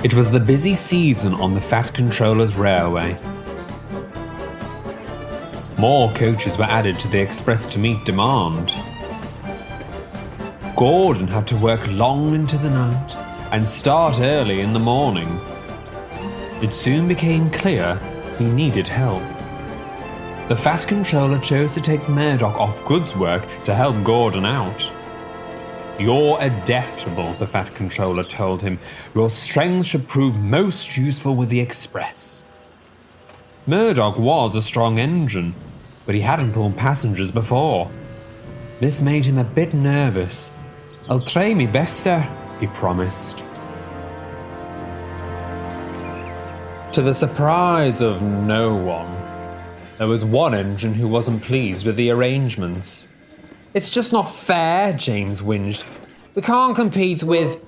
It was the busy season on the Fat Controller's railway. More coaches were added to the express to meet demand. Gordon had to work long into the night and start early in the morning. It soon became clear he needed help. The Fat Controller chose to take Murdoch off goods work to help Gordon out. "You're adaptable," the Fat Controller told him. "Your strength should prove most useful with the express." Murdoch was a strong engine, but he hadn't pulled passengers before. This made him a bit nervous. "I'll try me best, sir," he promised. To the surprise of no one, there was one engine who wasn't pleased with the arrangements. "It's just not fair," James whinged. "We can't compete with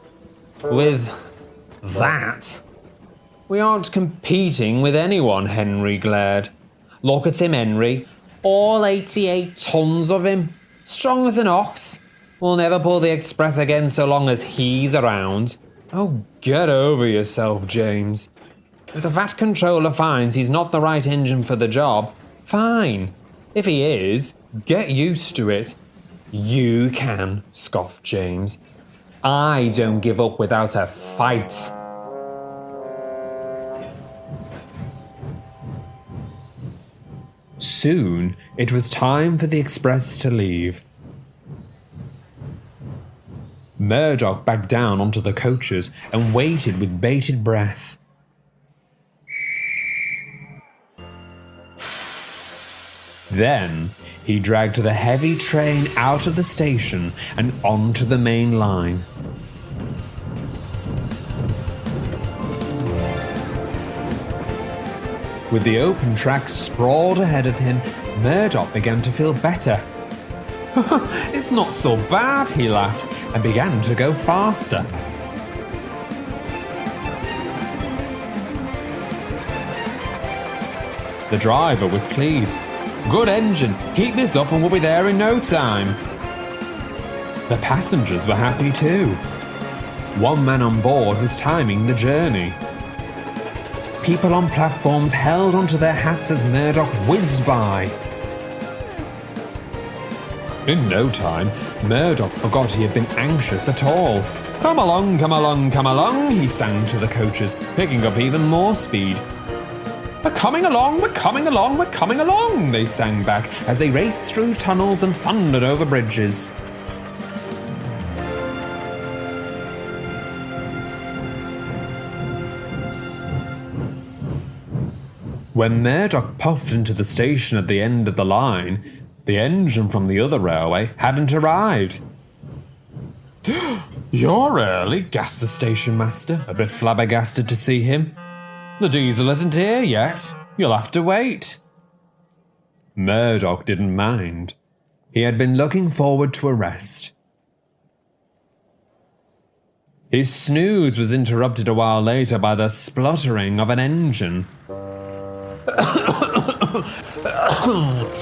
that." "We aren't competing with anyone," Henry glared. "Look at him, Henry. All 88 tons of him. Strong as an ox. We'll never pull the express again so long as he's around." "Oh, get over yourself, James. If the Fat Controller finds he's not the right engine for the job, fine. If he is, get used to it." "You can," scoffed James. "I don't give up without a fight." Soon, it was time for the express to leave. Murdoch backed down onto the coaches and waited with bated breath. Then, he dragged the heavy train out of the station and onto the main line. With the open track sprawled ahead of him, Murdoch began to feel better. "It's not so bad," he laughed, and began to go faster. The driver was pleased. "Good engine, keep this up and we'll be there in no time." The passengers were happy too. One man on board was timing the journey. People on platforms held onto their hats as Murdoch whizzed by. In no time, Murdoch forgot he had been anxious at all. "Come along, come along, come along," he sang to the coaches, picking up even more speed. "We're coming along, we're coming along, we're coming along," they sang back as they raced through tunnels and thundered over bridges. When Murdoch puffed into the station at the end of the line, the engine from the other railway hadn't arrived. "You're early," gasped the station master, a bit flabbergasted to see him. "The diesel isn't here yet. You'll have to wait." Murdoch didn't mind. He had been looking forward to a rest. His snooze was interrupted a while later by the spluttering of an engine.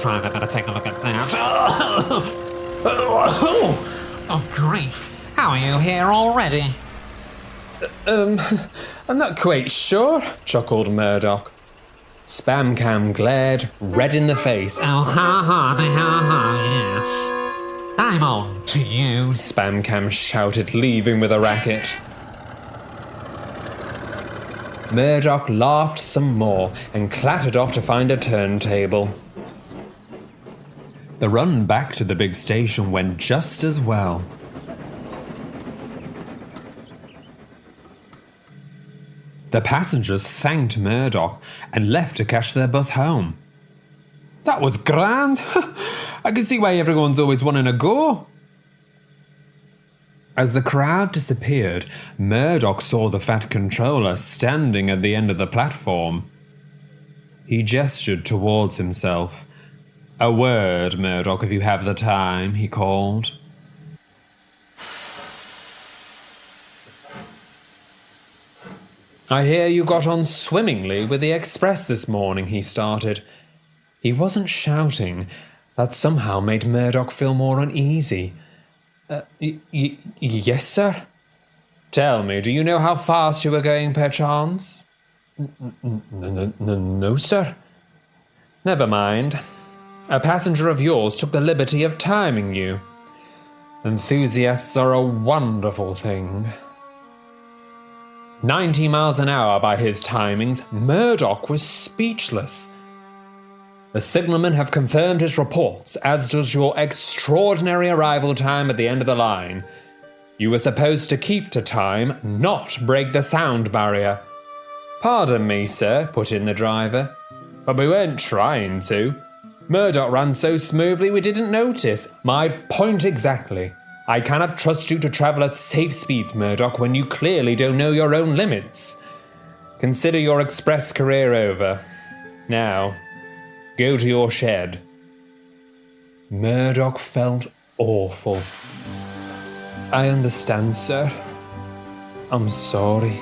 Driver, better take a look at that. Oh, grief. How are you here already? I'm not quite sure, chuckled Murdoch. Spamcam glared, red in the face. Oh, ha, yes. I'm on to you, Spamcam shouted, leaving with a racket. Murdoch laughed some more and clattered off to find a turntable. The run back to the big station went just as well. The passengers thanked Murdoch and left to catch their bus home. "That was grand! I can see why everyone's always wanting to go." As the crowd disappeared, Murdoch saw the Fat Controller standing at the end of the platform. He gestured towards himself. "A word, Murdoch, if you have the time," he called. "I hear you got on swimmingly with the express this morning," he started. He wasn't shouting. That somehow made Murdoch feel more uneasy. Yes, sir. Tell me, do you know how fast you were going, perchance? No, sir. Never mind. A passenger of yours took the liberty of timing you. Enthusiasts are a wonderful thing. 90 miles an hour by his timings, Murdoch was speechless. The signalmen have confirmed his reports, as does your extraordinary arrival time at the end of the line. You were supposed to keep to time, not break the sound barrier. Pardon me, sir, put in the driver, but we weren't trying to. Murdoch ran so smoothly we didn't notice. My point exactly. I cannot trust you to travel at safe speeds, Murdoch, when you clearly don't know your own limits. Consider your express career over. Now, go to your shed. Murdoch felt awful. I understand, sir. I'm sorry.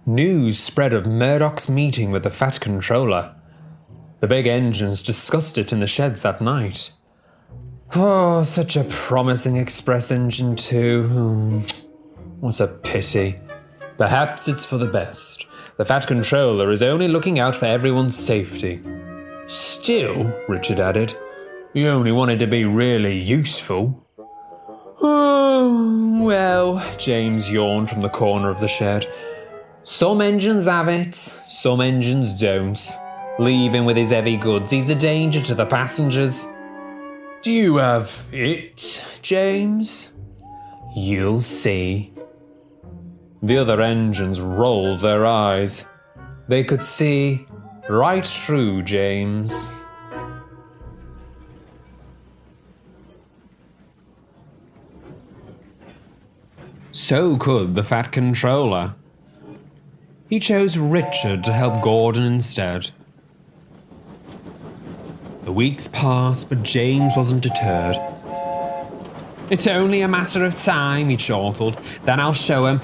News spread of Murdoch's meeting with the Fat Controller. The big engines discussed it in the sheds that night. Oh, such a promising express engine too. What a pity. Perhaps it's for the best. The Fat Controller is only looking out for everyone's safety. Still, Richard added, we only wanted to be really useful. Oh, well, James yawned from the corner of the shed. Some engines have it, some engines don't. Leave him with his heavy goods, he's a danger to the passengers. Do you have it, James? You'll see. The other engines rolled their eyes. They could see right through James. So could the Fat Controller. He chose Richard to help Gordon instead. The weeks passed, but James wasn't deterred. It's only a matter of time, he chortled. Then I'll show him.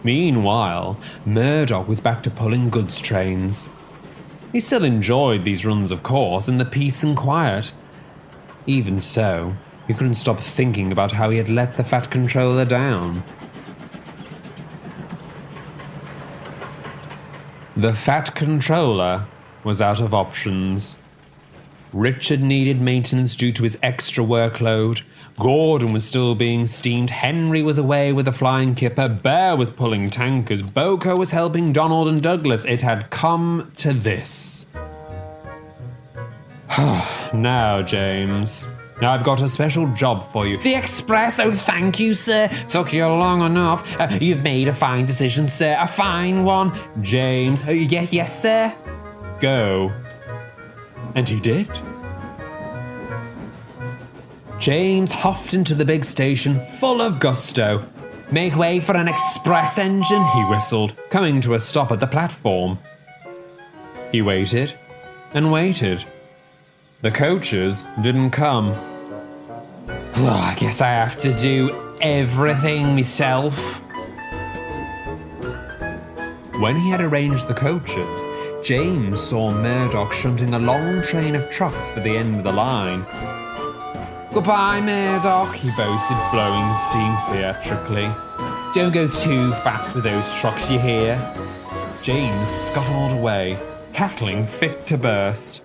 Meanwhile, Murdoch was back to pulling goods trains. He still enjoyed these runs, of course, in the peace and quiet. Even so, he couldn't stop thinking about how he had let the Fat Controller down. The Fat Controller was out of options. Richard needed maintenance due to his extra workload. Gordon was still being steamed. Henry was away with the flying kipper. Bear was pulling tankers. Boko was helping Donald and Douglas. It had come to this. Now, James, I've got a special job for you. The Express? Oh, thank you, sir. Took you long enough. You've made a fine decision, sir. A fine one. James. Yes, sir. Go. And he did. James huffed into the big station, full of gusto. Make way for an express engine, he whistled, coming to a stop at the platform. He waited and waited. The coaches didn't come. I guess I have to do everything myself. When he had arranged the coaches, James saw Murdoch shunting a long train of trucks for the end of the line. Goodbye, Murdoch, he boasted, blowing steam theatrically. Don't go too fast with those trucks, you hear? James scuttled away, cackling fit to burst.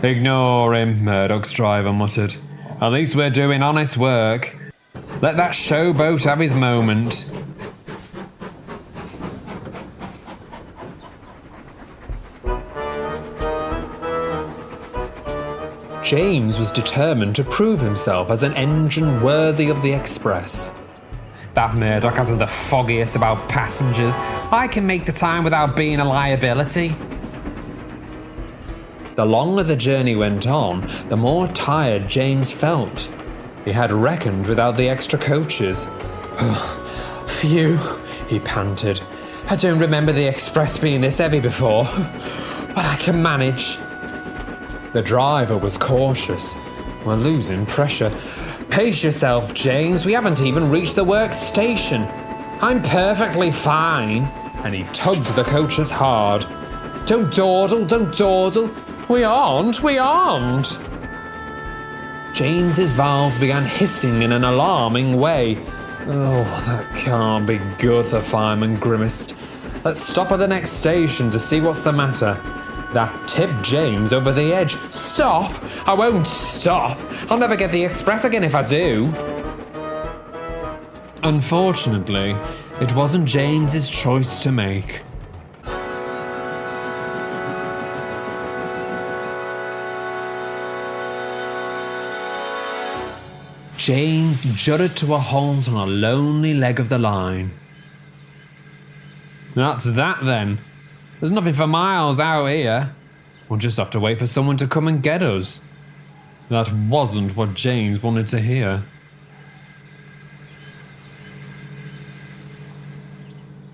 Ignore him, Murdoch's driver muttered. At least we're doing honest work. Let that showboat have his moment. James was determined to prove himself as an engine worthy of the Express. That Murdoch hasn't the foggiest about passengers. I can make the time without being a liability. The longer the journey went on, the more tired James felt. He had reckoned without the extra coaches. Phew, he panted. I don't remember the express being this heavy before, but I can manage. The driver was cautious. We're losing pressure. Pace yourself, James. We haven't even reached the workstation. I'm perfectly fine. And he tugged the coaches hard. Don't dawdle, don't dawdle. We aren't. James's valves began hissing in an alarming way. Oh, that can't be good, the fireman grimaced. Let's stop at the next station to see what's the matter. That tipped James over the edge. Stop! I won't stop. I'll never get the express again if I do. Unfortunately, it wasn't James's choice to make. James jutted to a halt on a lonely leg of the line. That's that then. There's nothing for miles out here. We'll just have to wait for someone to come and get us. That wasn't what James wanted to hear.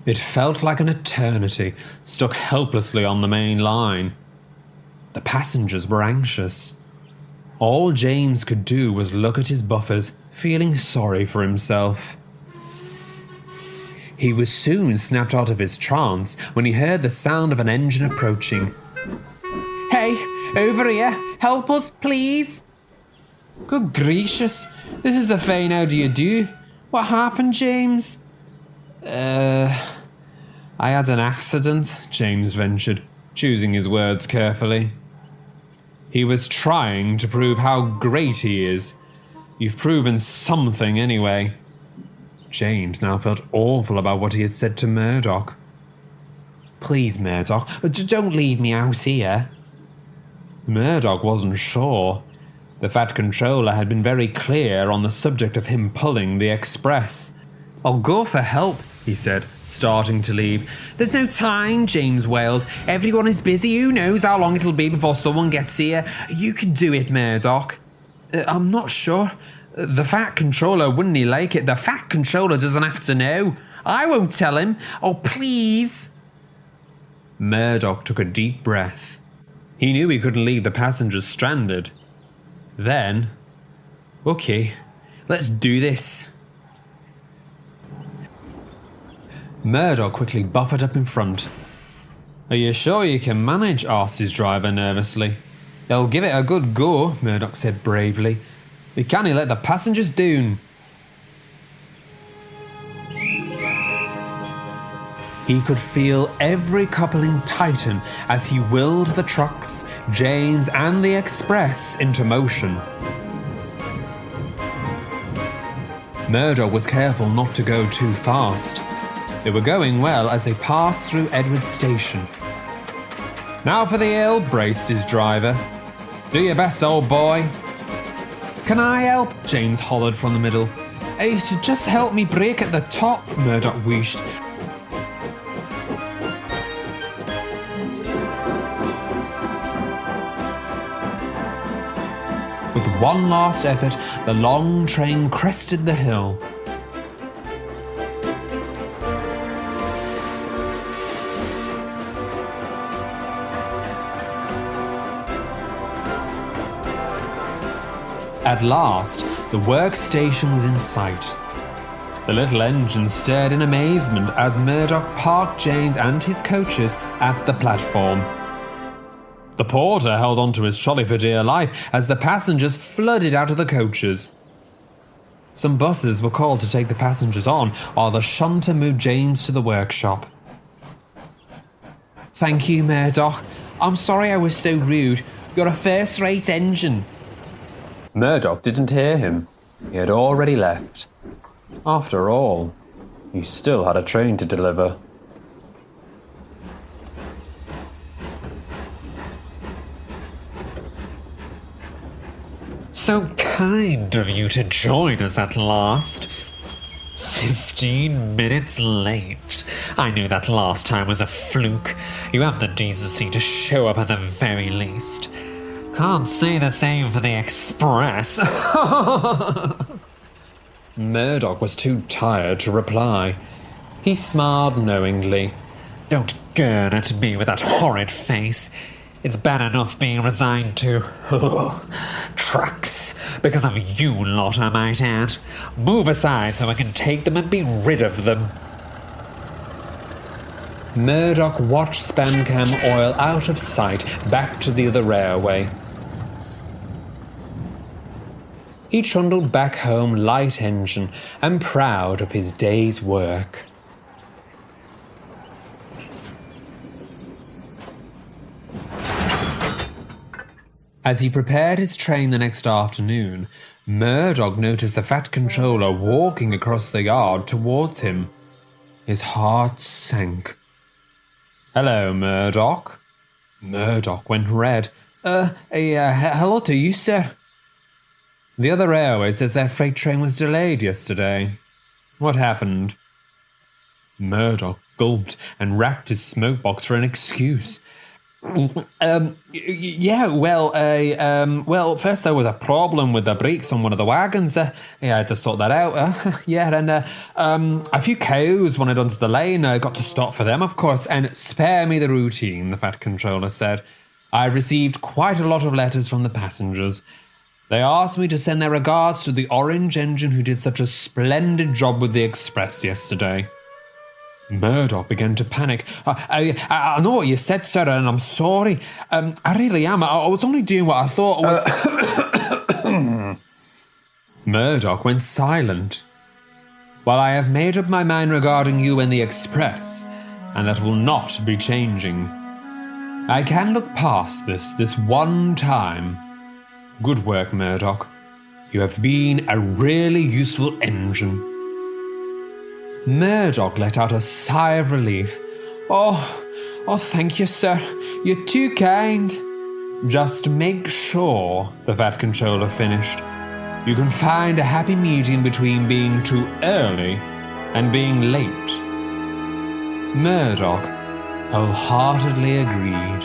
It felt like an eternity, stuck helplessly on the main line. The passengers were anxious. All James could do was look at his buffers, feeling sorry for himself. He was soon snapped out of his trance when he heard the sound of an engine approaching. Hey, over here! Help us, please! Good gracious, this is a fine how do you do? What happened, James? I had an accident, James ventured, choosing his words carefully. He was trying to prove how great he is. You've proven something anyway. James now felt awful about what he had said to Murdoch. Please, Murdoch, don't leave me out here. Murdoch wasn't sure. The Fat Controller had been very clear on the subject of him pulling the express. I'll go for help, he said, starting to leave. There's no time, James wailed. Everyone is busy. Who knows how long it'll be before someone gets here? You can do it, Murdoch. I'm not sure. The Fat Controller wouldn't he like it? The Fat Controller doesn't have to know. I won't tell him. Oh, please. Murdoch took a deep breath. He knew he couldn't leave the passengers stranded. Then, okay, let's do this. Murdoch quickly buffered up in front. Are you sure you can manage? Asked his driver nervously. I'll give it a good go, Murdoch said bravely. We can't let the passengers down. He could feel every coupling tighten as he willed the trucks, James and the express into motion. Murdoch was careful not to go too fast. They were going well as they passed through Edward Station. Now for the hill, braced his driver. Do your best, old boy. Can I help? James hollered from the middle. Hey, just help me brake at the top, Murdoch wheezed. With one last effort, the long train crested the hill. At last, the workstation was in sight. The little engine stared in amazement as Murdoch parked James and his coaches at the platform. The porter held onto his trolley for dear life as the passengers flooded out of the coaches. Some buses were called to take the passengers on while the shunter moved James to the workshop. Thank you, Murdoch. I'm sorry I was so rude. You're a first-rate engine. Murdoch didn't hear him. He had already left. After all, he still had a train to deliver. So kind of you to join us at last. 15 minutes late. I knew that last time was a fluke. You have the decency to show up at the very least. Can't say the same for the express. Murdoch was too tired to reply. He smiled knowingly. Don't gurn at me with that horrid face. It's bad enough being resigned to trucks because of you lot, I might add. Move aside so I can take them and be rid of them. Murdoch watched Spancam oil out of sight back to the other railway. He trundled back home light engine and proud of his day's work. As he prepared his train the next afternoon, Murdoch noticed the Fat Controller walking across the yard towards him. His heart sank. "Hello, Murdoch." Murdoch went red. Hello to you, sir." "The other railway says their freight train was delayed yesterday. What happened?" Murdoch gulped and racked his smokebox for an excuse. Well, first there was a problem with the brakes on one of the wagons. I had to sort that out. A few cows wanted onto the lane. I got to stop for them, of course, and spare me the routine, the Fat Controller said. I received quite a lot of letters from the passengers. They asked me to send their regards to the orange engine who did such a splendid job with the express yesterday. Murdoch began to panic. I know what you said, sir, and I'm sorry. I really am. I was only doing what I thought was... Murdoch went silent. "Well, I have made up my mind regarding you and the express, and that will not be changing. I can look past this one time. Good work, Murdoch. You have been a really useful engine." Murdoch let out a sigh of relief. Oh, thank you, sir. You're too kind." "Just make sure," the Fat Controller finished, "you can find a happy medium between being too early and being late." Murdoch wholeheartedly agreed.